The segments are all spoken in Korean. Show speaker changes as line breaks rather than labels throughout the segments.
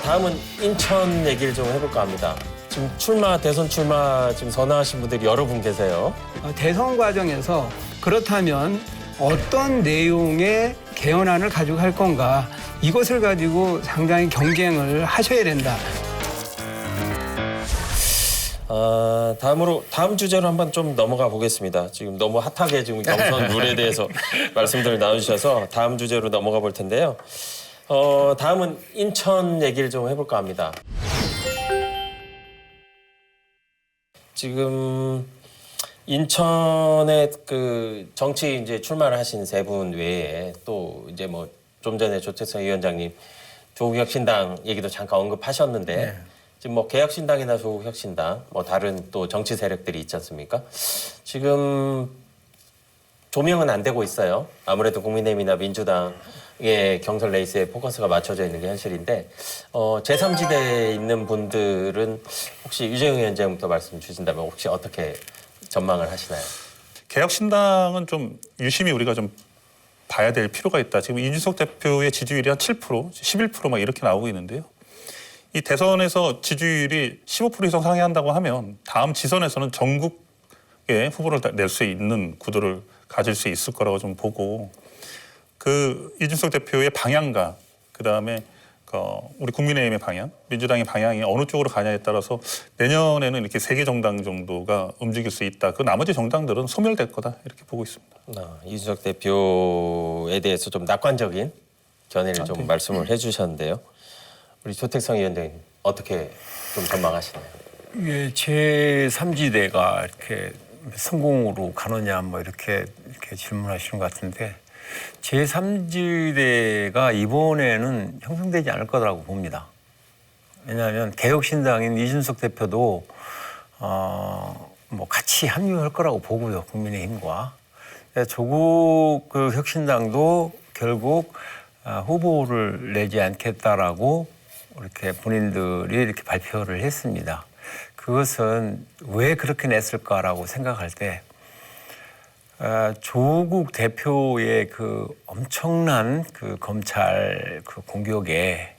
다음은 인천 얘기를 좀 해볼까 합니다. 지금 대선 출마 지금 선언하신 분들이 여러 분 계세요.
대선 과정에서 그렇다면 어떤 내용의 개헌안을 가지고 할 건가, 이것을 가지고 상당히 경쟁을 하셔야 된다.
다음 주제로 한번 좀 넘어가 보겠습니다. 지금 너무 핫하게 지금 경선 룰에 대해서 말씀들을 나눠주셔서 다음 주제로 넘어가 볼 텐데요. 다음은 인천 얘기를 좀 해볼까 합니다. 지금 인천에 그 정치 이제 출마를 하신 세 분 외에 또 이제 뭐 좀 전에 조태성 위원장님 조국혁신당 얘기도 잠깐 언급하셨는데
네.
지금 뭐 개혁신당이나 조국혁신당 뭐 다른 또 정치 세력들이 있지 않습니까? 지금 조명은 안 되고 있어요. 아무래도 국민의힘이나 민주당의 경선 레이스에 포커스가 맞춰져 있는 게 현실인데 제3지대에 있는 분들은 혹시 유재용 위원장부터 말씀 주신다면 혹시 어떻게 전망을 하시나요?
개혁신당은 좀 유심히 우리가 좀 봐야 될 필요가 있다. 지금 이준석 대표의 지지율이 한 7%, 11% 막 이렇게 나오고 있는데요. 이 대선에서 지지율이 15% 이상 상회한다고 하면 다음 지선에서는 전국에 후보를 낼 수 있는 구도를 가질 수 있을 거라고 좀 보고, 그 이준석 대표의 방향과 그다음에 우리 국민의힘의 방향, 민주당의 방향이 어느 쪽으로 가냐에 따라서 내년에는 이렇게 3개 정당 정도가 움직일 수 있다. 그 나머지 정당들은 소멸될 거다 이렇게 보고 있습니다.
이준석 대표에 대해서 좀 낙관적인 견해를 좀 말씀을 해주셨는데요. 우리 조택성 위원장님 어떻게 좀 전망하시나요?
예, 제3지대가 이렇게 성공으로 가느냐 뭐 이렇게 질문하시는 것 같은데, 제3지대가 이번에는 형성되지 않을 거라고 봅니다. 왜냐하면 개혁신당인 이준석 대표도 뭐 같이 합류할 거라고 보고요, 국민의힘과. 조국 그 혁신당도 결국 후보를 내지 않겠다라고 이렇게 본인들이 이렇게 발표를 했습니다. 그것은 왜 그렇게 냈을까라고 생각할 때, 조국 대표의 그 엄청난 그 검찰 그 공격에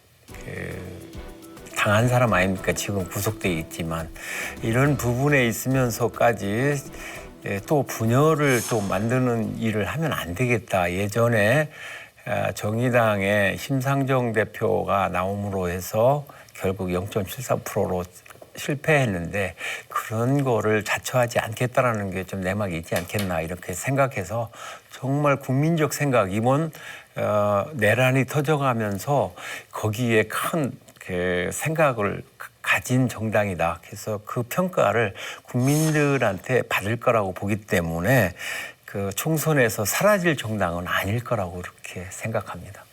당한 사람 아닙니까? 지금 구속돼 있지만 이런 부분에 있으면서까지 또 분열을 또 만드는 일을 하면 안 되겠다. 예전에 정의당의 심상정 대표가 나옴으로 해서 결국 0.74%로 실패했는데 그런 거를 자처하지 않겠다라는 게 좀 내막이 있지 않겠나 이렇게 생각해서, 정말 국민적 생각, 이번 내란이 터져가면서 거기에 큰 그 생각을 가진 정당이다. 그래서 그 평가를 국민들한테 받을 거라고 보기 때문에 그 총선에서 사라질 정당은 아닐 거라고 이렇게 생각합니다.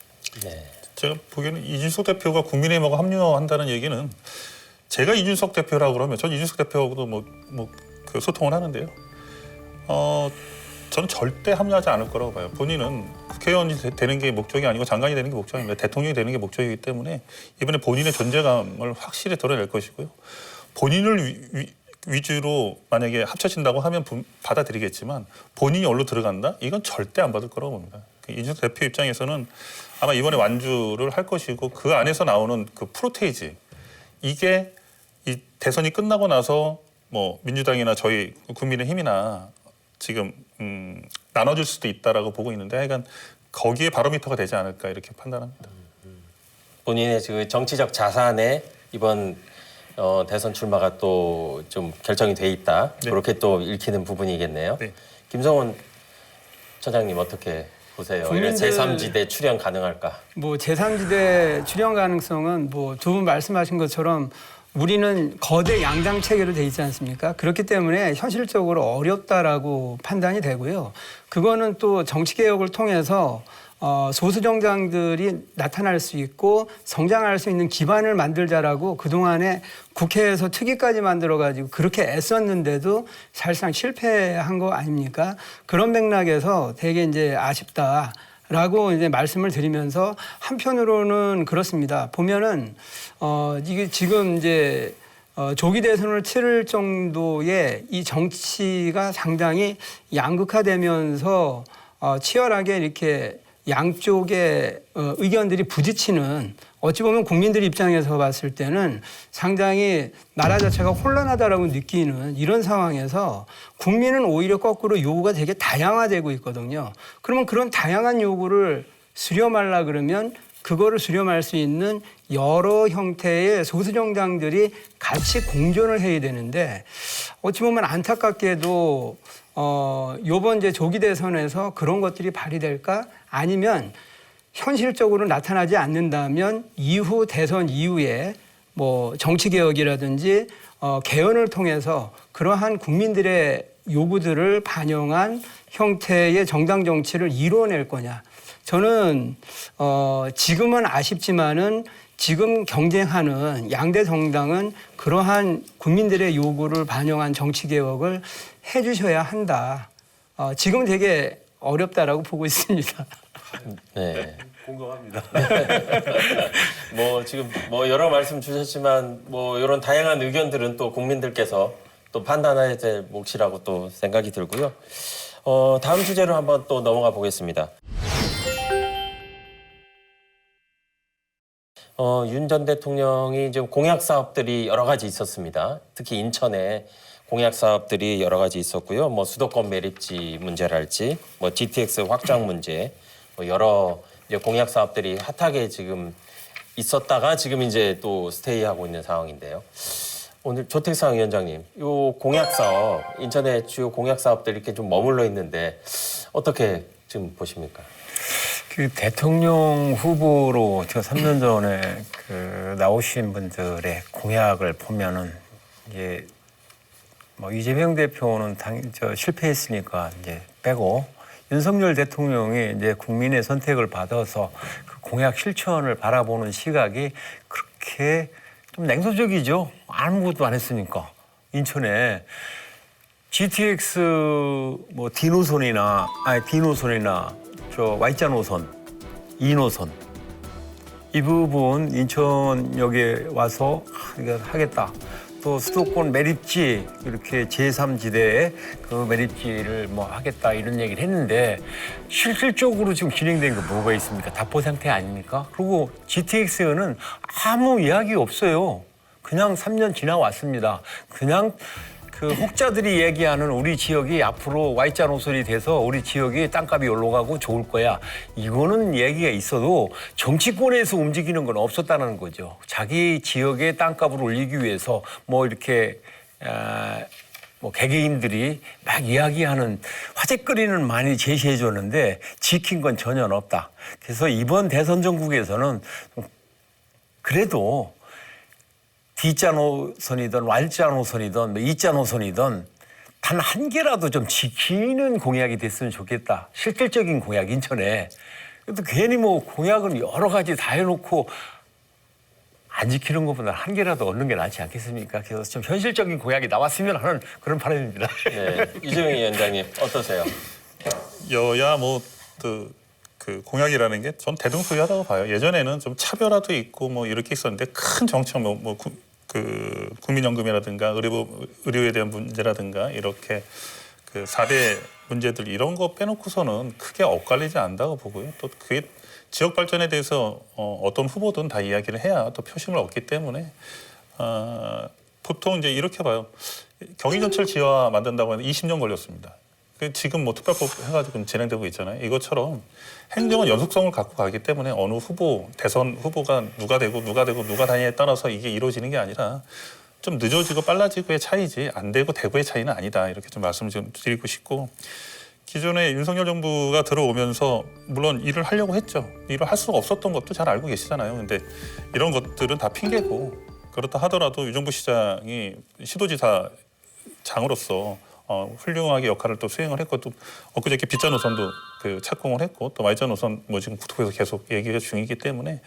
네.
제가 보기에는 이준석 대표가 국민의힘하고 합류한다는 얘기는, 제가 이준석 대표라고 그러면 전 이준석 대표하고도 그 소통을 하는데요. 저는 절대 합류하지 않을 거라고 봐요. 본인은 국회의원이 되는 게 목적이 아니고 장관이 되는 게 목적이 아니라 대통령이 되는 게 목적이기 때문에 이번에 본인의 존재감을 확실히 드러낼 것이고요. 본인을 위주로 만약에 합쳐진다고 하면 받아들이겠지만 본인이 얼로 들어간다? 이건 절대 안 받을 거라고 봅니다. 이준석 대표 입장에서는 아마 이번에 완주를 할 것이고, 그 안에서 나오는 그 프로테이지, 이게 이 대선이 끝나고 나서 뭐 민주당이나 저희 국민의힘이나 지금 나눠질 수도 있다라고 보고 있는데, 하여간 거기에 바로미터가 되지 않을까 이렇게 판단합니다.
본인의 그 정치적 자산에 이번 대선 출마가 또 좀 결정이 돼 있다.
네. 그렇게
그렇게 또 읽히는 부분이겠네요.
네.
김성원 처장님 어떻게 보세요? 이런 제3지대 출연 가능할까?
뭐 제3지대 출연 가능성은 뭐 두 분 말씀하신 것처럼 우리는 거대 양당 체계로 돼 있지 않습니까? 그렇기 때문에 현실적으로 어렵다라고 판단이 되고요. 그거는 또 정치개혁을 통해서 소수 정당들이 나타날 수 있고 성장할 수 있는 기반을 만들자라고 그동안에 국회에서 특위까지 만들어가지고 그렇게 애썼는데도 사실상 실패한 거 아닙니까? 그런 맥락에서 되게 이제 아쉽다라고 이제 말씀을 드리면서, 한편으로는 그렇습니다. 보면은 이게 지금 이제 조기 대선을 치를 정도의 이 정치가 상당히 양극화되면서 치열하게 이렇게 양쪽의 의견들이 부딪히는 어찌 보면 국민들 입장에서 봤을 때는 상당히 나라 자체가 혼란하다라고 느끼는 이런 상황에서 국민은 오히려 거꾸로 요구가 되게 다양화되고 있거든요. 그러면 그런 다양한 요구를 수렴하려 그러면 그거를 수렴할 수 있는 여러 형태의 소수 정당들이 같이 공존을 해야 되는데 어찌 보면 안타깝게도 요번 이제 조기 대선에서 그런 것들이 발휘될까? 아니면 현실적으로 나타나지 않는다면 이후 대선 이후에 뭐 정치 개혁이라든지 개헌을 통해서 그러한 국민들의 요구들을 반영한 형태의 정당 정치를 이루어낼 거냐? 저는 지금은 아쉽지만은 지금 경쟁하는 양대 정당은 그러한 국민들의 요구를 반영한 정치 개혁을 해주셔야 한다. 지금 되게 어렵다라고 보고 있습니다.
네.
공감합니다.
뭐 지금 뭐 여러 말씀 주셨지만 뭐 이런 다양한 의견들은 또 국민들께서 또 판단해야 될 몫이라고 또 생각이 들고요. 다음 주제로 한번 또 넘어가 보겠습니다. 윤 전 대통령이 지금 공약 사업들이 여러 가지 있었습니다. 특히 인천에 공약 사업들이 여러 가지 있었고요. 뭐 수도권 매립지 문제랄지, 뭐 GTX 확장 문제, 뭐 여러 이제 공약 사업들이 핫하게 지금 있었다가 지금 이제 또 스테이하고 있는 상황인데요. 오늘 조택상 위원장님, 요 공약 사업, 인천의 주요 공약 사업들 이렇게 좀 머물러 있는데 어떻게 지금 보십니까?
그 대통령 후보로 저 3년 전에 그 나오신 분들의 공약을 보면은 이제 뭐 이재명 대표는 실패했으니까 이제 빼고 윤석열 대통령이 이제 국민의 선택을 받아서 그 공약 실천을 바라보는 시각이 그렇게 좀 냉소적이죠. 아무것도 안 했으니까. 인천에 GTX 뭐 D노선이나 저 Y자 노선, 2노선 이 부분 인천역에 와서 이거 하겠다. 또 수도권 매립지 이렇게 제3지대에 그 매립지를 뭐 하겠다 이런 얘기를 했는데 실질적으로 지금 진행된 게 뭐가 있습니까? 답보 상태 아닙니까? 그리고 GTX는 아무 이야기 없어요. 그냥 3년 지나왔습니다. 그냥 그 혹자들이 얘기하는 우리 지역이 앞으로 Y자 노선이 돼서 우리 지역이 땅값이 올라가고 좋을 거야. 이거는 얘기가 있어도 정치권에서 움직이는 건 없었다는 거죠. 자기 지역의 땅값을 올리기 위해서 뭐 이렇게 뭐 개개인들이 막 이야기하는 화제거리는 많이 제시해 줬는데 지킨 건 전혀 없다. 그래서 이번 대선 전국에서는 그래도 D자 노선이든 Y자 노선이든 뭐 E자 노선이든 단 한 개라도 좀 지키는 공약이 됐으면 좋겠다. 실질적인 공약 인천에. 또 괜히 뭐 공약은 여러 가지 다 해놓고 안 지키는 것보다 한 개라도 얻는 게 낫지 않겠습니까? 그래서 좀 현실적인 공약이 나왔으면 하는 그런 바람입니다.
네, 이재명 위원장님 어떠세요?
여야 그 공약이라는 게 전 대등소이하다고 봐요. 예전에는 좀 차별화도 있고 뭐 이렇게 있었는데 큰 정책 그 국민연금이라든가 의료에 대한 문제라든가 이렇게 그 4대 문제들 이런 거 빼놓고서는 크게 엇갈리지 않는다고 보고요. 또 그게 지역 발전에 대해서 어떤 후보든 다 이야기를 해야 또 표심을 얻기 때문에 보통 이제 이렇게 봐요. 경의전철 지하 만든다고 하는데 20년 걸렸습니다. 지금 뭐 특별법 해가지고 진행되고 있잖아요. 이것처럼 행정은 연속성을 갖고 가기 때문에 어느 후보, 대선 후보가 누가 다니냐에 따라서 이게 이루어지는 게 아니라 좀 늦어지고 빨라지고의 차이지 안 되고 되고의 차이는 아니다. 이렇게 좀 말씀을 좀 드리고 싶고 기존에 윤석열 정부가 들어오면서 물론 일을 하려고 했죠. 일을 할 수가 없었던 것도 잘 알고 계시잖아요. 근데 이런 것들은 다 핑계고 그렇다 하더라도 유정부 시장이 시도지사 장으로서 훌륭하게 역할을 또 수행을 했고 또 엊그저께 B자 노선도 그 착공을 했고 또 Y자 노선 뭐 지금 국토부에서 계속 얘기가 중이기 때문에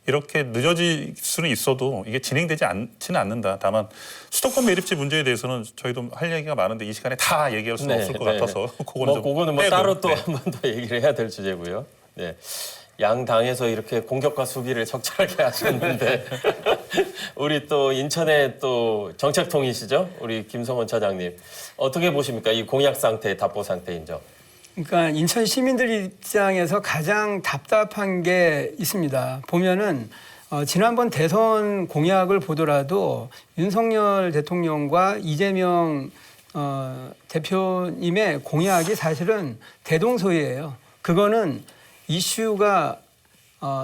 이렇게 늦어질 수는 있어도 이게 진행되지 않지는 않는다. 다만 수도권 매립지 문제에 대해서는 저희도 할 얘기가 많은데 이 시간에 다 얘기할 수는 없을 것 같아서
그거는 뭐 따로 또 한 번 더 얘기를 해야 될 주제고요. 네. 양 당에서 이렇게 공격과 수비를 적절하게 하셨는데 우리 또 인천의 또 정책통이시죠? 우리 김성원 차장님 어떻게 보십니까? 이 공약 상태, 답보 상태인 점.
그러니까 인천 시민들 입장에서 가장 답답한 게 있습니다. 보면은 지난번 대선 공약을 보더라도 윤석열 대통령과 이재명 대표님의 공약이 사실은 대동소이해요. 그거는 이슈가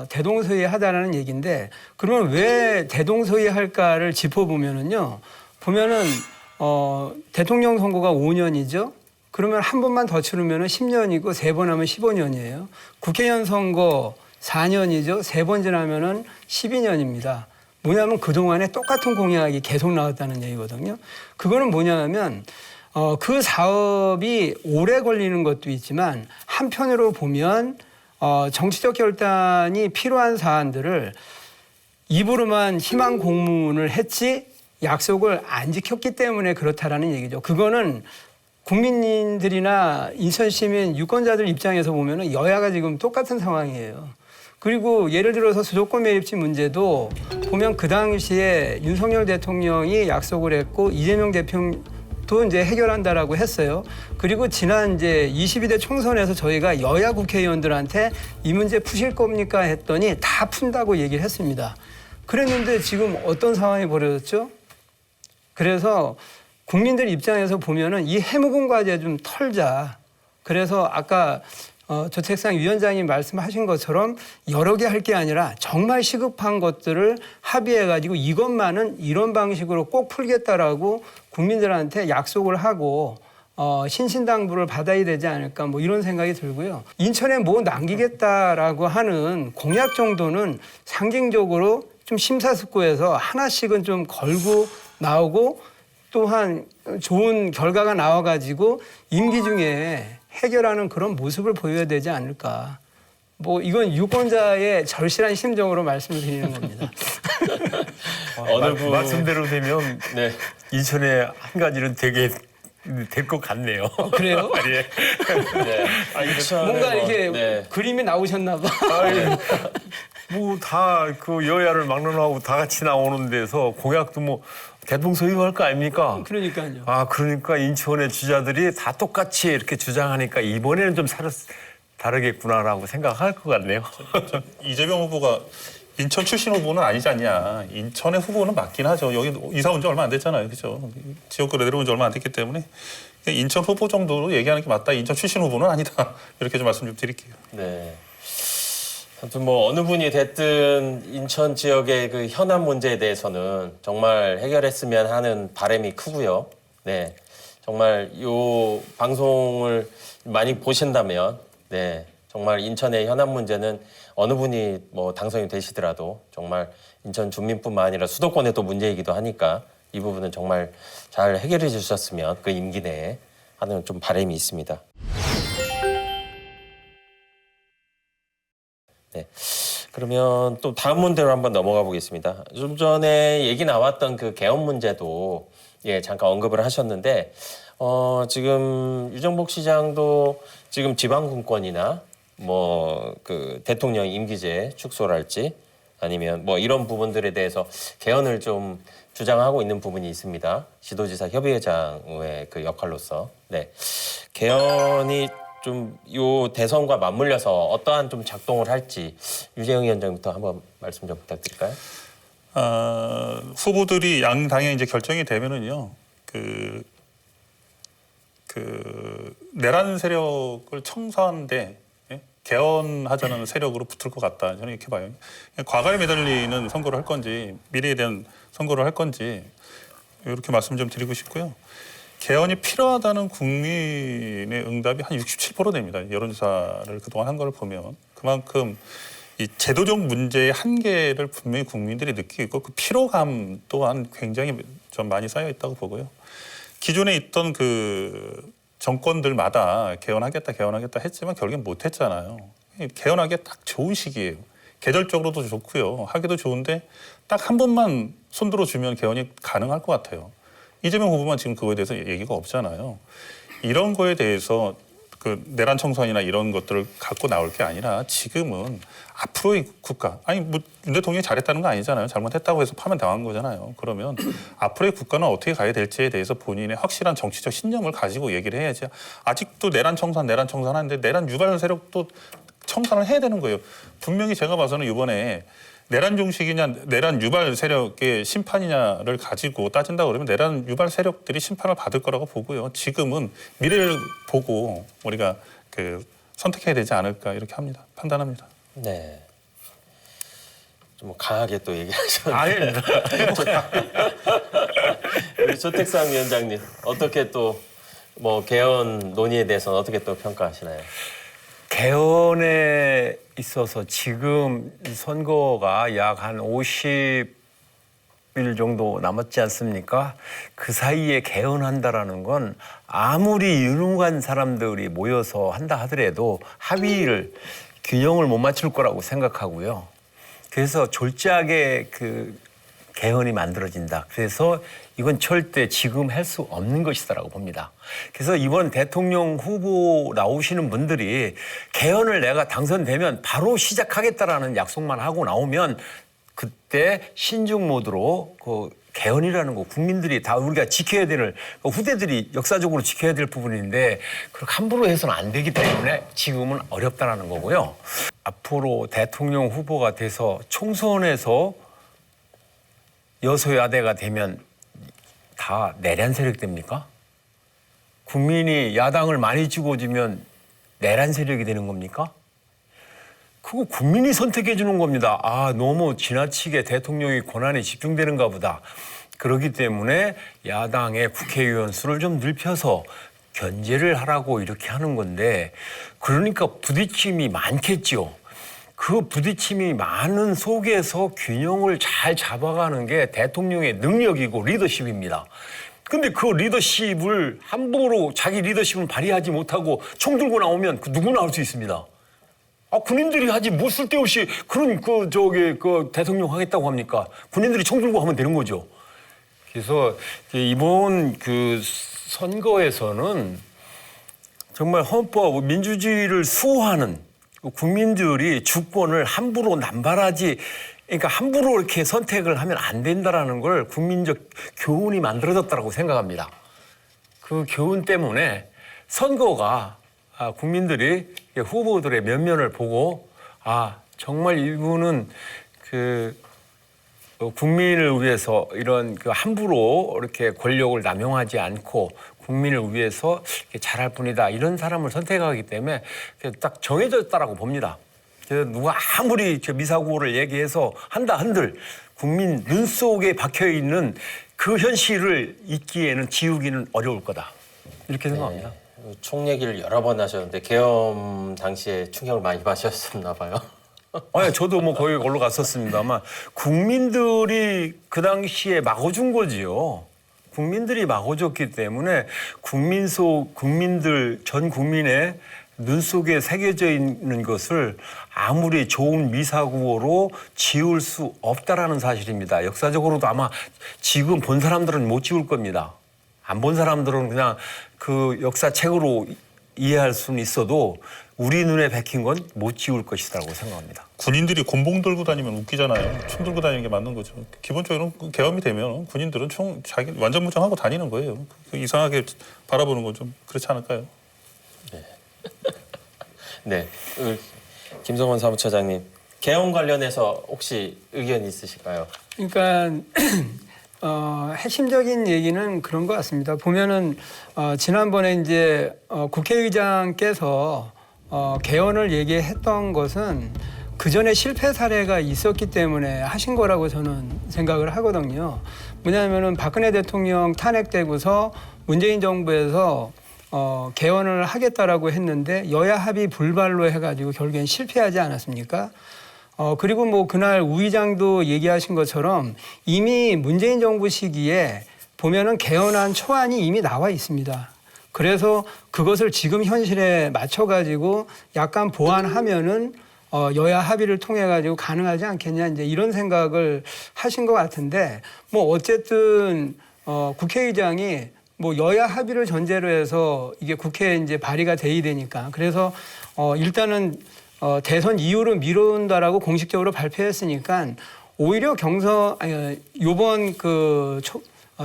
대동소이하다라는 얘기인데 그러면 왜 대동소이할까를 짚어보면은요. 보면은 대통령 선거가 5년이죠. 그러면 한 번만 더 치르면 10년이고 3번 하면 15년이에요. 국회의원 선거 4년이죠. 3번 지나면 12년입니다. 뭐냐면 그동안에 똑같은 공약이 계속 나왔다는 얘기거든요. 그거는 뭐냐면 그 사업이 오래 걸리는 것도 있지만 한편으로 보면 정치적 결단이 필요한 사안들을 입으로만 희망 공문을 했지 약속을 안 지켰기 때문에 그렇다라는 얘기죠. 그거는 국민들이나 인천 시민 유권자들 입장에서 보면은 여야가 지금 똑같은 상황이에요. 그리고 예를 들어서 수도권 매립지 문제도 보면 그 당시에 윤석열 대통령이 약속을 했고 이재명 대표도 이제 해결한다라고 했어요. 그리고 지난 이제 22대 총선에서 저희가 여야 국회의원들한테 이 문제 푸실 겁니까 했더니 다 푼다고 얘기를 했습니다. 그랬는데 지금 어떤 상황이 벌어졌죠? 그래서 국민들 입장에서 보면은 이 해묵은 과제 좀 털자. 그래서 아까 조책상 위원장님 말씀하신 것처럼 여러 개 할 게 아니라 정말 시급한 것들을 합의해가지고 이것만은 이런 방식으로 꼭 풀겠다라고 국민들한테 약속을 하고 신신당부를 받아야 되지 않을까 뭐 이런 생각이 들고요. 인천에 뭐 남기겠다라고 하는 공약 정도는 상징적으로 좀 심사숙고해서 하나씩은 좀 걸고 나오고 또한 좋은 결과가 나와가지고 임기 중에 해결하는 그런 모습을 보여야 되지 않을까. 뭐 이건 유권자의 절실한 심정으로 말씀을 드리는 겁니다.
어느 분
말씀대로 되면
네.
인천에 한 가지는 되게 될 것 같네요.
그래요?
예.
네.
뭔가 이렇게
네.
그림이 나오셨나 봐.
뭐 다 그 여야를 막론하고 다 같이 나오는 데서 공약도 뭐 대동소이할 거 아닙니까?
그러니까요.
그러니까 인천의 주자들이 다 똑같이 이렇게 주장하니까 이번에는 좀 다르겠구나라고 생각할 것 같네요.
이재명 후보가 인천 출신 후보는 아니지 않냐. 인천의 후보는 맞긴 하죠. 여기 이사 온 지 얼마 안 됐잖아요. 그죠? 지역구로 내려온 지 얼마 안 됐기 때문에 인천 후보 정도로 얘기하는 게 맞다. 인천 출신 후보는 아니다. 이렇게 좀 말씀 좀 드릴게요.
네. 아무튼 뭐 어느 분이 됐든 인천 지역의 그 현안 문제에 대해서는 정말 해결했으면 하는 바람이 크고요. 네. 정말 요 방송을 많이 보신다면 네. 정말 인천의 현안 문제는 어느 분이 뭐 당선이 되시더라도 정말 인천 주민뿐만 아니라 수도권의 또 문제이기도 하니까 이 부분은 정말 잘 해결해 주셨으면 그 임기 내에 하는 좀 바람이 있습니다. 네. 그러면 또 다음 문제로 한번 넘어가 보겠습니다. 좀 전에 얘기 나왔던 그 개헌 문제도 잠깐 언급을 하셨는데 지금 유정복 시장도 지금 지방분권이나 뭐 그 대통령 임기제 축소랄지 아니면 뭐 이런 부분들에 대해서 개헌을 좀 주장하고 있는 부분이 있습니다. 시도지사 협의회장의 그 역할로서 네. 개헌이 좀 요 대선과 맞물려서 어떠한 좀 작동을 할지 유재영 위원장부터 한번 말씀 좀 부탁드릴까요?
후보들이 양 당에 이제 결정이 되면은요, 내란 세력을 청산돼 개헌하자는 세력으로 붙을 것 같다. 저는 이렇게 봐요. 과거에 매달리는 선거를 할 건지 미래에 대한 선거를 할 건지 이렇게 말씀 좀 드리고 싶고요. 개헌이 필요하다는 국민의 응답이 한 67% 됩니다. 여론조사를 그동안 한 걸 보면 그만큼 이 제도적 문제의 한계를 분명히 국민들이 느끼고 있고 그 피로감 또한 굉장히 좀 많이 쌓여 있다고 보고요. 기존에 있던 그 정권들마다 개헌하겠다 했지만 결국엔 못 했잖아요. 개헌하기에 딱 좋은 시기예요. 계절적으로도 좋고요. 하기도 좋은데 딱 한 번만 손들어 주면 개헌이 가능할 것 같아요. 이재명 후보만 지금 그거에 대해서 얘기가 없잖아요. 이런 거에 대해서 그 내란 청산이나 이런 것들을 갖고 나올 게 아니라 지금은 앞으로의 국가, 아니 뭐 윤 대통령이 잘했다는 거 아니잖아요. 잘못했다고 해서 파면 당한 거잖아요. 그러면 앞으로의 국가는 어떻게 가야 될지에 대해서 본인의 확실한 정치적 신념을 가지고 얘기를 해야지. 아직도 내란 청산 하는데 내란 유발 세력도 청산을 해야 되는 거예요. 분명히 제가 봐서는 이번에 내란 종식이냐 내란 유발 세력의 심판이냐를 가지고 따진다 그러면 내란 유발 세력들이 심판을 받을 거라고 보고요. 지금은 미래를 보고 우리가 그 선택해야 되지 않을까 이렇게 판단합니다.
네. 좀 강하게 또 얘기하셨는데.
아닙니다.
우리 조택상 위원장님 어떻게 또 뭐 개헌 논의에 대해서는 어떻게 또 평가하시나요?
개헌에 있어서 지금 선거가 약 한 50일 정도 남았지 않습니까? 그 사이에 개헌한다라는 건 아무리 유능한 사람들이 모여서 한다 하더라도 합의를 균형을 못 맞출 거라고 생각하고요. 그래서 졸지하게 그 개헌이 만들어진다. 그래서 이건 절대 지금 할 수 없는 것이다라고 봅니다. 그래서 이번 대통령 후보 나오시는 분들이 개헌을 내가 당선되면 바로 시작하겠다라는 약속만 하고 나오면 그때 신중 모드로 그 개헌이라는 거 국민들이 다 우리가 지켜야 될 후대들이 역사적으로 지켜야 될 부분인데 그렇게 함부로 해서는 안 되기 때문에 지금은 어렵다라는 거고요. 앞으로 대통령 후보가 돼서 총선에서 여소야대가 되면 다 내란 세력 됩니까? 국민이 야당을 많이 찍어주면 내란 세력이 되는 겁니까? 그거 국민이 선택해 주는 겁니다. 아, 너무 지나치게 대통령이 권한이 집중되는가 보다. 그렇기 때문에 야당의 국회의원 수를 좀 넓혀서 견제를 하라고 이렇게 하는 건데 그러니까 부딪힘이 많겠죠. 그 부딪힘이 많은 속에서 균형을 잘 잡아가는 게 대통령의 능력이고 리더십입니다. 근데 그 리더십을 함부로 자기 리더십을 발휘하지 못하고 총 들고 나오면 그 누구나 할 수 있습니다. 아, 군인들이 하지 뭐 쓸데없이 그런 그 대통령 하겠다고 합니까? 군인들이 총 들고 하면 되는 거죠. 그래서 이번 그 선거에서는 정말 헌법 민주주의를 수호하는 국민들이 주권을 함부로 남발하지, 그러니까 함부로 이렇게 선택을 하면 안 된다라는 걸 국민적 교훈이 만들어졌다고 생각합니다. 그 교훈 때문에 선거가 국민들이 후보들의 면면을 보고 정말 이분은 그 국민을 위해서 이런 그 함부로 이렇게 권력을 남용하지 않고 국민을 위해서 잘할 뿐이다 이런 사람을 선택하기 때문에 딱 정해졌다라고 봅니다. 그래서 누가 아무리 미사고를 얘기해서 한다 한들 국민 눈 속에 박혀 있는 그 현실을 잊기에는 지우기는 어려울 거다 이렇게 생각합니다.
네. 총 얘기를 여러 번 하셨는데 계엄 당시에 충격을 많이 받으셨나 봐요.
아니, 저도 뭐 거기 걸로 갔었습니다만 국민들이 그 당시에 막아준 거지요. 국민들이 막아줬기 때문에 국민들 전 국민의 눈 속에 새겨져 있는 것을 아무리 좋은 미사구어로 지울 수 없다라는 사실입니다. 역사적으로도 아마 지금 본 사람들은 못 지울 겁니다. 안 본 사람들은 그냥 그 역사책으로 이해할 수는 있어도 우리 눈에 박힌 건 못 지울 것이라고 생각합니다.
군인들이 곤봉 들고 다니면 웃기잖아요. 총 들고 다니는 게 맞는 거죠. 기본적으로 개엄이 되면 군인들은 총 자기 완전 무장하고 다니는 거예요. 이상하게 바라보는 건 좀 그렇지 않을까요?
네, 김성원 사무처장님 개헌 관련해서 혹시 의견 있으실까요?
그러니까 핵심적인 얘기는 그런 것 같습니다. 보면은 지난번에 이제 국회의장께서 개헌을 얘기했던 것은 그 전에 실패 사례가 있었기 때문에 하신 거라고 저는 생각을 하거든요. 뭐냐면은 박근혜 대통령 탄핵되고서 문재인 정부에서 개헌을 하겠다라고 했는데 여야 합의 불발로 해가지고 결국엔 실패하지 않았습니까? 그리고 뭐 그날 우 의장도 얘기하신 것처럼 이미 문재인 정부 시기에 보면은 개헌안 초안이 이미 나와 있습니다. 그래서 그것을 지금 현실에 맞춰가지고 약간 보완하면은 여야 합의를 통해 가지고 가능하지 않겠냐 이제 이런 생각을 하신 것 같은데 뭐 어쨌든 국회의장이 뭐 여야 합의를 전제로 해서 이게 국회에 이제 발의가 돼야 되니까 그래서 일단은 대선 이후로 미룬다라고 공식적으로 발표했으니까 오히려 요번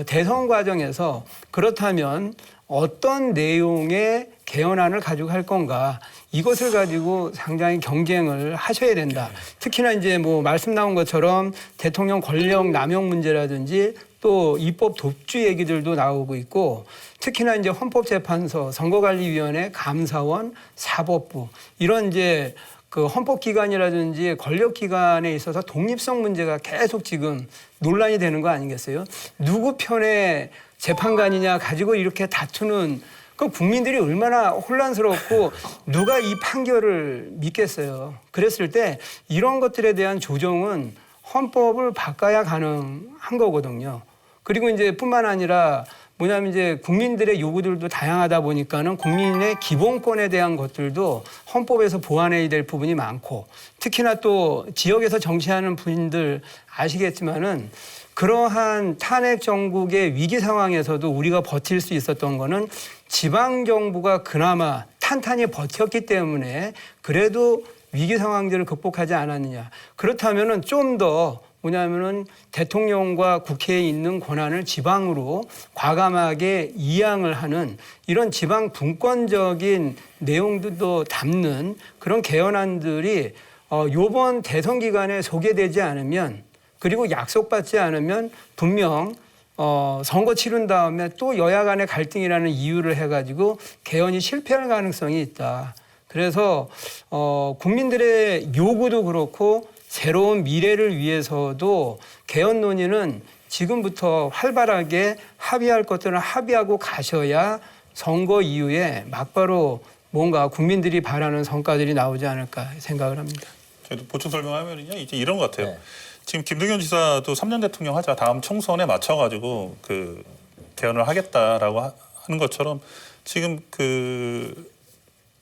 대선 과정에서 그렇다면 어떤 내용의 개헌안을 가지고 할 건가 이것을 가지고 상당히 경쟁을 하셔야 된다. 특히나 이제 뭐 말씀 나온 것처럼 대통령 권력 남용 문제라든지 또 입법 독주 얘기들도 나오고 있고 특히나 이제 헌법재판소, 선거관리위원회, 감사원, 사법부 이런 이제 그 헌법기관이라든지 권력기관에 있어서 독립성 문제가 계속 지금 논란이 되는 거 아니겠어요? 누구 편의 재판관이냐 가지고 이렇게 다투는 그 국민들이 얼마나 혼란스럽고 누가 이 판결을 믿겠어요. 그랬을 때 이런 것들에 대한 조정은 헌법을 바꿔야 가능한 거거든요. 그리고 이제 뿐만 아니라 뭐냐면 이제 국민들의 요구들도 다양하다 보니까는 국민의 기본권에 대한 것들도 헌법에서 보완해야 될 부분이 많고 특히나 또 지역에서 정치하는 분들 아시겠지만은 그러한 탄핵 정국의 위기 상황에서도 우리가 버틸 수 있었던 거는 지방 정부가 그나마 탄탄히 버텼기 때문에 그래도 위기 상황들을 극복하지 않았느냐. 그렇다면은 좀 더 뭐냐면은 대통령과 국회에 있는 권한을 지방으로 과감하게 이양을 하는 이런 지방 분권적인 내용들도 담는 그런 개헌안들이 요번 대선 기간에 소개되지 않으면 그리고 약속받지 않으면 분명 선거 치른 다음에 또 여야 간의 갈등이라는 이유를 해가지고 개헌이 실패할 가능성이 있다. 그래서 국민들의 요구도 그렇고 새로운 미래를 위해서도 개헌 논의는 지금부터 활발하게 합의할 것들은 합의하고 가셔야 선거 이후에 막바로 뭔가 국민들이 바라는 성과들이 나오지 않을까 생각을 합니다.
저희도 보충 설명하면요, 이제 이런 것 같아요.
네.
지금 김동연 지사도 3년 대통령 하자 다음 총선에 맞춰가지고 그 개헌을 하겠다라고 하는 것처럼 지금 그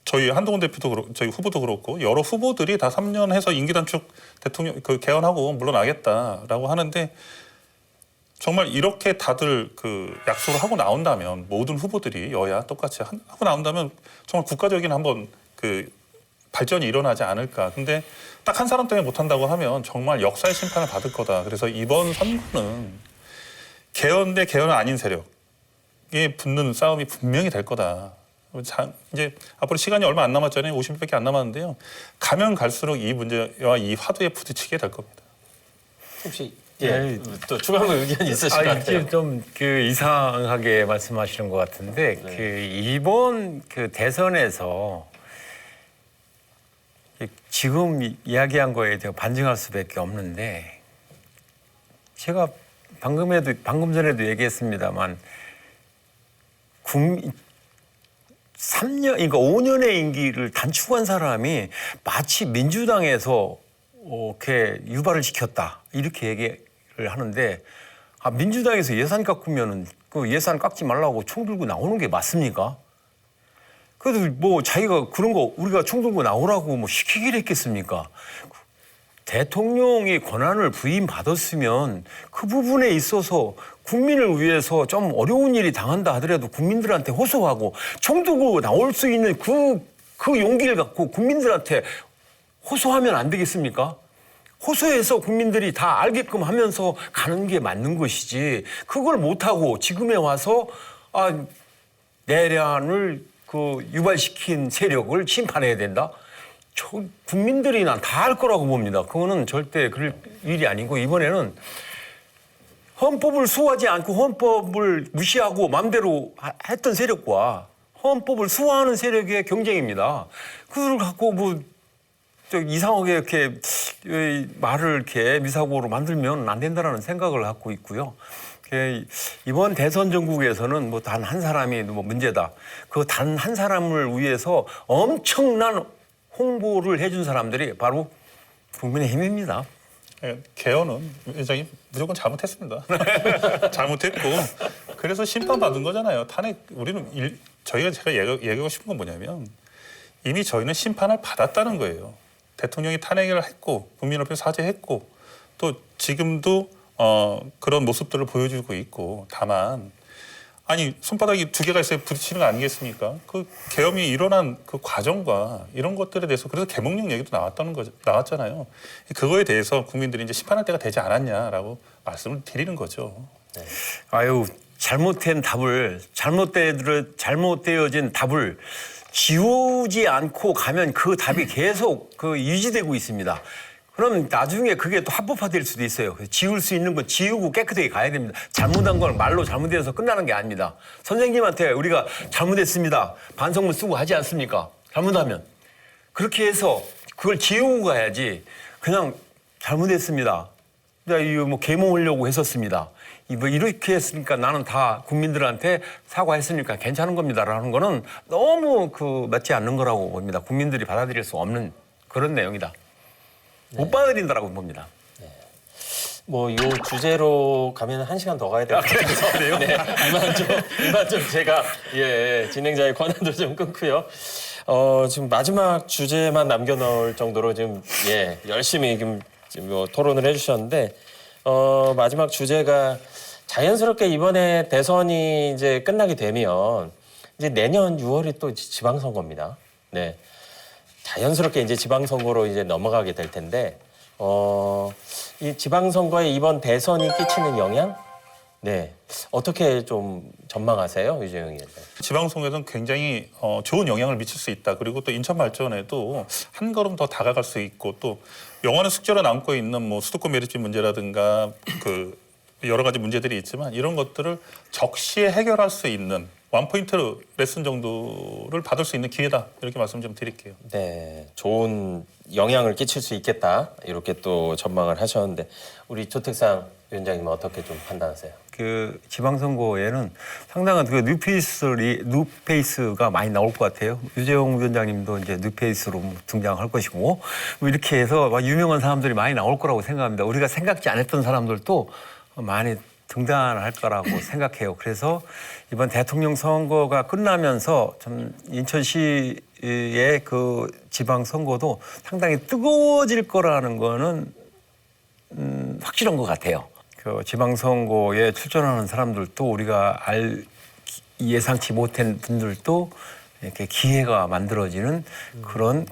저희 한동훈 대표도 그렇고 저희 후보도 그렇고 여러 후보들이 다 3년 해서 임기 단축 대통령 그 개헌하고 물러나겠다라고 하는데 정말 이렇게 다들 그 약속을 하고 나온다면 모든 후보들이 여야 똑같이 하고 나온다면 정말 국가적인 한번 그 발전이 일어나지 않을까. 근데 딱 한 사람 때문에 못한다고 하면 정말 역사의 심판을 받을 거다. 그래서 이번 선거는 개헌 대 개헌은 아닌 세력에 붙는 싸움이 분명히 될 거다. 이제 앞으로 시간이 얼마 안 남았잖아요. 50일밖에 안 남았는데요. 가면 갈수록 이 문제와 이 화두에 부딪히게 될 겁니다.
혹시 또 추가로 의견 있으실 것 같아요.
좀 그 이상하게 말씀하시는 것 같은데
네.
그 이번 그 대선에서 지금 이야기한 거에 대해 반증할 수밖에 없는데 제가 방금 전에도 얘기했습니다만 3년, 그러니까 5년의 임기를 단축한 사람이 마치 민주당에서 이렇게 유발을 시켰다 이렇게 얘기를 하는데 민주당에서 예산 깎으면은 그 예산 깎지 말라고 총 들고 나오는 게 맞습니까? 그래도 뭐 자기가 그런 거 우리가 총 들고 나오라고 뭐 시키기를 했겠습니까? 대통령이 권한을 부임받았으면 그 부분에 있어서 국민을 위해서 좀 어려운 일이 당한다 하더라도 국민들한테 호소하고 총 들고 나올 수 있는 그 용기를 갖고 국민들한테 호소하면 안 되겠습니까? 호소해서 국민들이 다 알게끔 하면서 가는 게 맞는 것이지 그걸 못하고 지금에 와서 내란을 유발시킨 세력을 심판해야 된다? 국민들이 난 다 할 거라고 봅니다. 그거는 절대 그럴 일이 아니고 이번에는 헌법을 수호하지 않고 헌법을 무시하고 마음대로 했던 세력과 헌법을 수호하는 세력의 경쟁입니다. 그걸 갖고 이상하게 이렇게 말을 이렇게 미사고로 만들면 안 된다라는 생각을 갖고 있고요. 이번 대선 전국에서는 단 한 사람이 문제다. 그 단 한 사람을 위해서 엄청난 홍보를 해준 사람들이 바로 국민의힘입니다.
개헌은 위원장님 무조건 잘못했습니다. 잘못했고 그래서 심판받은 거잖아요. 탄핵 제가 얘기하고 싶은 건 뭐냐면 이미 저희는 심판을 받았다는 거예요. 대통령이 탄핵을 했고 국민 앞에 사죄했고 또 지금도 그런 모습들을 보여주고 있고 다만 아니 손바닥이 두 개가 있어야 부딪히는 거 아니겠습니까? 그 계엄이 일어난 그 과정과 이런 것들에 대해서 그래서 개몽령 얘기도 나왔잖아요. 그거에 대해서 국민들이 이제 심판할 때가 되지 않았냐라고 말씀을 드리는 거죠.
아유, 잘못된 답을 잘못되어진 답을 지우지 않고 가면 그 답이 계속 유지되고 있습니다. 그럼 나중에 그게 또 합법화될 수도 있어요. 지울 수 있는 건 지우고 깨끗하게 가야 됩니다. 잘못한 건 말로 잘못해서 끝나는 게 아닙니다. 선생님한테 우리가 잘못했습니다. 반성문 쓰고 하지 않습니까? 잘못하면. 그렇게 해서 그걸 지우고 가야지. 그냥 잘못했습니다. 이거 뭐 계몽하려고 했었습니다. 뭐 이렇게 했으니까 나는 다 국민들한테 사과했으니까 괜찮은 겁니다라는 거는 너무 맞지 않는 거라고 봅니다. 국민들이 받아들일 수 없는 그런 내용이다. 못 받아들인다라고 봅니다.
뭐 요 주제로 가면 1시간 더 가야 될 것 같아서 네, 이만 좀 제가 진행자의 권한도 좀 끊고요. 지금 마지막 주제만 남겨놓을 정도로 지금 열심히 지금 뭐 토론을 해주셨는데 마지막 주제가 자연스럽게 이번에 대선이 이제 끝나게 되면 이제 내년 6월이 또 지방선거입니다. 네. 자연스럽게 이제 지방선거로 이제 넘어가게 될 텐데, 이 지방선거에 이번 대선이 끼치는 영향? 네. 어떻게 좀 전망하세요? 유재영 의원님.
지방선거에서는 굉장히 좋은 영향을 미칠 수 있다. 그리고 또 인천 발전에도 한 걸음 더 다가갈 수 있고 또 영화는 숙제로 남고 있는 뭐 수도권 매립지 문제라든가 여러 가지 문제들이 있지만 이런 것들을 적시에 해결할 수 있는 원포인트 레슨 정도를 받을 수 있는 기회다. 이렇게 말씀 좀 드릴게요.
네. 좋은 영향을 끼칠 수 있겠다. 이렇게 또 전망을 하셨는데 우리 조택상 위원장님은 어떻게 좀 판단하세요?
지방선거에는 상당한 뉴페이스가 많이 나올 것 같아요. 유재용 위원장님도 이제 뉴페이스로 등장할 것이고 뭐 이렇게 해서 유명한 사람들이 많이 나올 거라고 생각합니다. 우리가 생각지 않았던 사람들도 많이 등장할 거라고 생각해요. 그래서 이번 대통령 선거가 끝나면서 좀 인천시의 지방선거도 상당히 뜨거워질 거라는 거는 확실한 것 같아요. 지방선거에 출전하는 사람들도 우리가 예상치 못한 분들도 이렇게 기회가 만들어지는 그런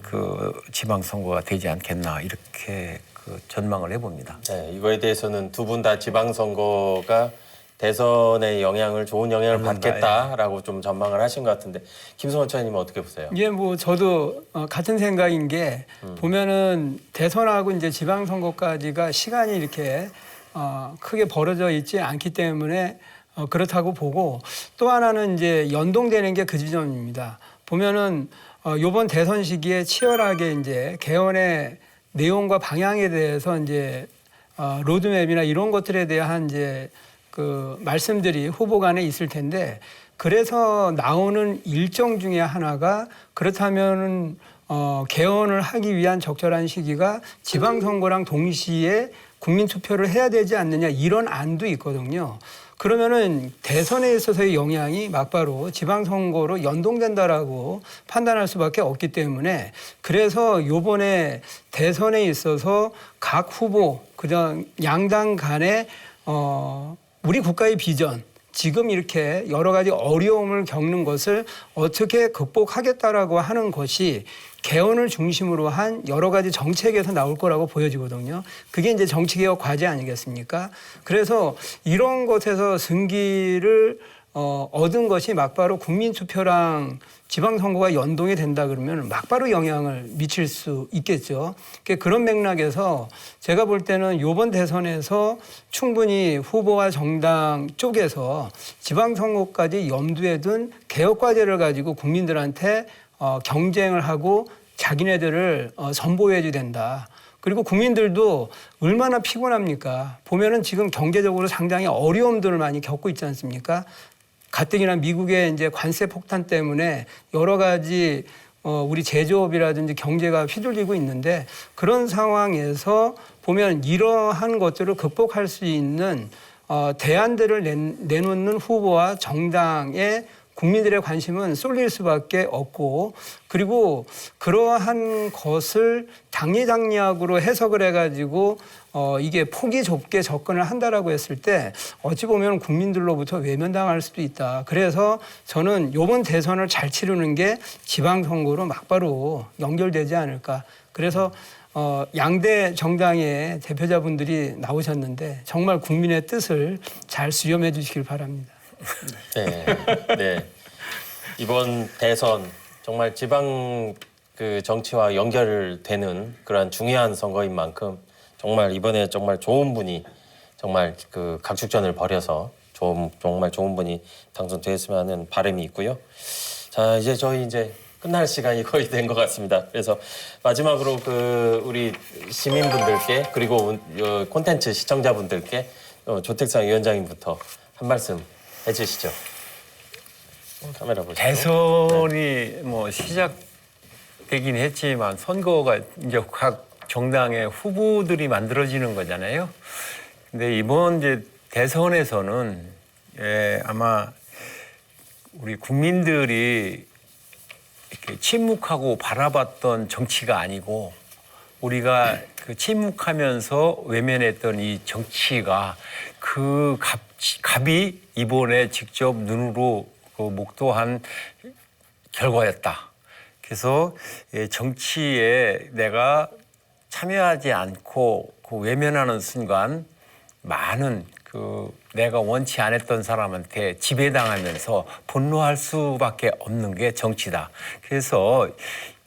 지방선거가 되지 않겠나 이렇게 전망을 해봅니다.
네, 이거에 대해서는 두 분 다 지방선거가 대선의 좋은 영향을 받겠다라고 좀 전망을 하신 것 같은데 김성원 차장님은 어떻게 보세요?
뭐 저도 같은 생각인 게 보면은 대선하고 이제 지방선거까지가 시간이 이렇게 크게 벌어져 있지 않기 때문에 그렇다고 보고 또 하나는 이제 연동되는 게 그 지점입니다. 보면은 이번 대선 시기에 치열하게 이제 개헌의 내용과 방향에 대해서 이제 로드맵이나 이런 것들에 대한 이제 말씀들이 후보 간에 있을 텐데 그래서 나오는 일정 중에 하나가 그렇다면은 개헌을 하기 위한 적절한 시기가 지방선거랑 동시에 국민투표를 해야 되지 않느냐 이런 안도 있거든요. 그러면은 대선에 있어서의 영향이 막바로 지방선거로 연동된다라고 판단할 수밖에 없기 때문에 그래서 요번에 대선에 있어서 각 후보 그다음 양당 간에 우리 국가의 비전 지금 이렇게 여러 가지 어려움을 겪는 것을 어떻게 극복하겠다라고 하는 것이 개헌을 중심으로 한 여러 가지 정책에서 나올 거라고 보여지거든요. 그게 이제 정치개혁 과제 아니겠습니까? 그래서 이런 것에서 승기를 얻은 것이 막바로 국민투표랑 지방선거가 연동이 된다 그러면 막바로 영향을 미칠 수 있겠죠. 그런 맥락에서 제가 볼 때는 이번 대선에서 충분히 후보와 정당 쪽에서 지방선거까지 염두에 둔 개혁과제를 가지고 국민들한테 경쟁을 하고 자기네들을 선보여야 된다. 그리고 국민들도 얼마나 피곤합니까? 보면은 지금 경제적으로 상당히 어려움들을 많이 겪고 있지 않습니까? 가뜩이나 미국의 이제 관세 폭탄 때문에 여러 가지 우리 제조업이라든지 경제가 휘둘리고 있는데 그런 상황에서 보면 이러한 것들을 극복할 수 있는 대안들을 내놓는 후보와 정당의 국민들의 관심은 쏠릴 수밖에 없고 그리고 그러한 것을 당리당략으로 해석을 해가지고 이게 폭이 좁게 접근을 한다라고 했을 때 어찌 보면 국민들로부터 외면당할 수도 있다. 그래서 저는 이번 대선을 잘 치르는 게 지방선거로 막바로 연결되지 않을까. 그래서 양대 정당의 대표자분들이 나오셨는데 정말 국민의 뜻을 잘 수렴해 주시길 바랍니다.
네. 네. 이번 대선 정말 지방 그 정치와 연결되는 그러한 중요한 선거인 만큼 정말 이번에 정말 좋은 분이 정말 그 각축전을 벌여서 정말 좋은 분이 당선되었으면 하는 바람이 있고요. 자, 이제 저희 끝날 시간이 거의 된 것 같습니다. 그래서 마지막으로 그 우리 시민분들께 그리고 콘텐츠 시청자분들께 조택상 위원장님부터 한 말씀 해주시죠. 카메라 보시죠.
대선이 뭐 시작되긴 했지만 선거가 이제 각 정당의 후보들이 만들어지는 거잖아요. 근데 이번 이제 대선에서는 아마 우리 국민들이 이렇게 침묵하고 바라봤던 정치가 아니고 우리가 그 침묵하면서 외면했던 이 정치가 그 값이 이번에 직접 눈으로 그 목도한 결과였다. 그래서 정치에 내가 참여하지 않고 그 외면하는 순간 많은 그 내가 원치 않았던 사람한테 지배당하면서 분노할 수밖에 없는 게 정치다. 그래서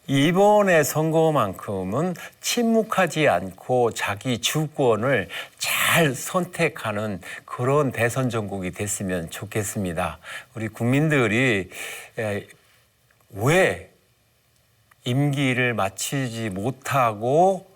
이번의 선거만큼은 침묵하지 않고 자기 주권을 잘 선택하는 그런 대선 전국이 됐으면 좋겠습니다. 우리 국민들이 왜 임기를 마치지 못하고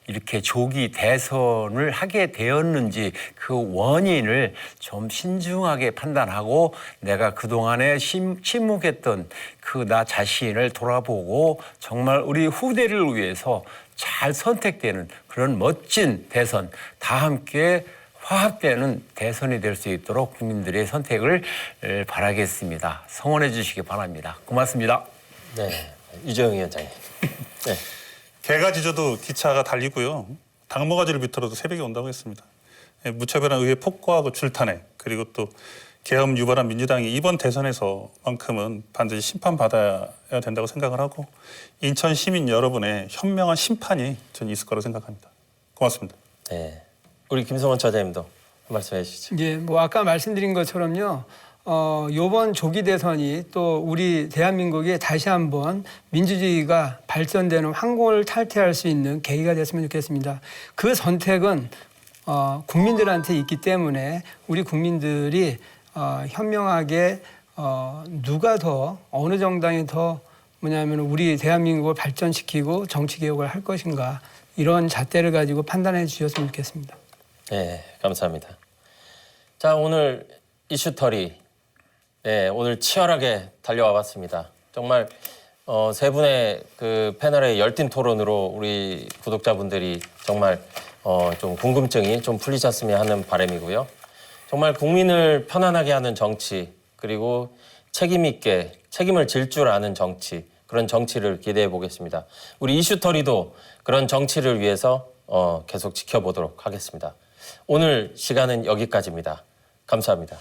이렇게 조기 대선을 하게 되었는지 그 원인을 좀 신중하게 판단하고 내가 그동안에 침묵했던 그 나 자신을 돌아보고 정말 우리 후대를 위해서 잘 선택되는 그런 멋진 대선 다 함께 화합되는 대선이 될 수 있도록 국민들의 선택을 바라겠습니다. 성원해 주시기 바랍니다. 고맙습니다.
네, 유재영 위원장님. 네.
개가 짖어도 기차가 달리고요. 당모가지를 비틀어도 새벽이 온다고 했습니다. 무차별한 의회 폭거하고 줄탄핵 그리고 또 계엄 유발한 민주당이 이번 대선에서만큼은 반드시 심판받아야 된다고 생각을 하고 인천 시민 여러분의 현명한 심판이 저는 있을 거라고 생각합니다. 고맙습니다.
네. 우리 김성원 차장님도 한 말씀 해주시죠.
이제 뭐 아까 말씀드린 것처럼요. 요번 조기 대선이 또 우리 대한민국에 다시 한번 민주주의가 발전되는 황골을 탈퇴할 수 있는 계기가 됐으면 좋겠습니다. 그 선택은 국민들한테 있기 때문에 우리 국민들이 현명하게 누가 더 어느 정당이 더 뭐냐면 우리 대한민국을 발전시키고 정치개혁을 할 것인가 이런 잣대를 가지고 판단해 주셨으면 좋겠습니다.
네, 감사합니다. 자, 오늘 이슈터리 오늘 치열하게 달려와 봤습니다. 정말 세 분의 그 패널의 열띤 토론으로 우리 구독자분들이 정말 좀 궁금증이 좀 풀리셨으면 하는 바람이고요. 정말 국민을 편안하게 하는 정치 그리고 책임 있게 책임을 질 줄 아는 정치 그런 정치를 기대해 보겠습니다. 우리 이슈터리도 그런 정치를 위해서 계속 지켜보도록 하겠습니다. 오늘 시간은 여기까지입니다. 감사합니다.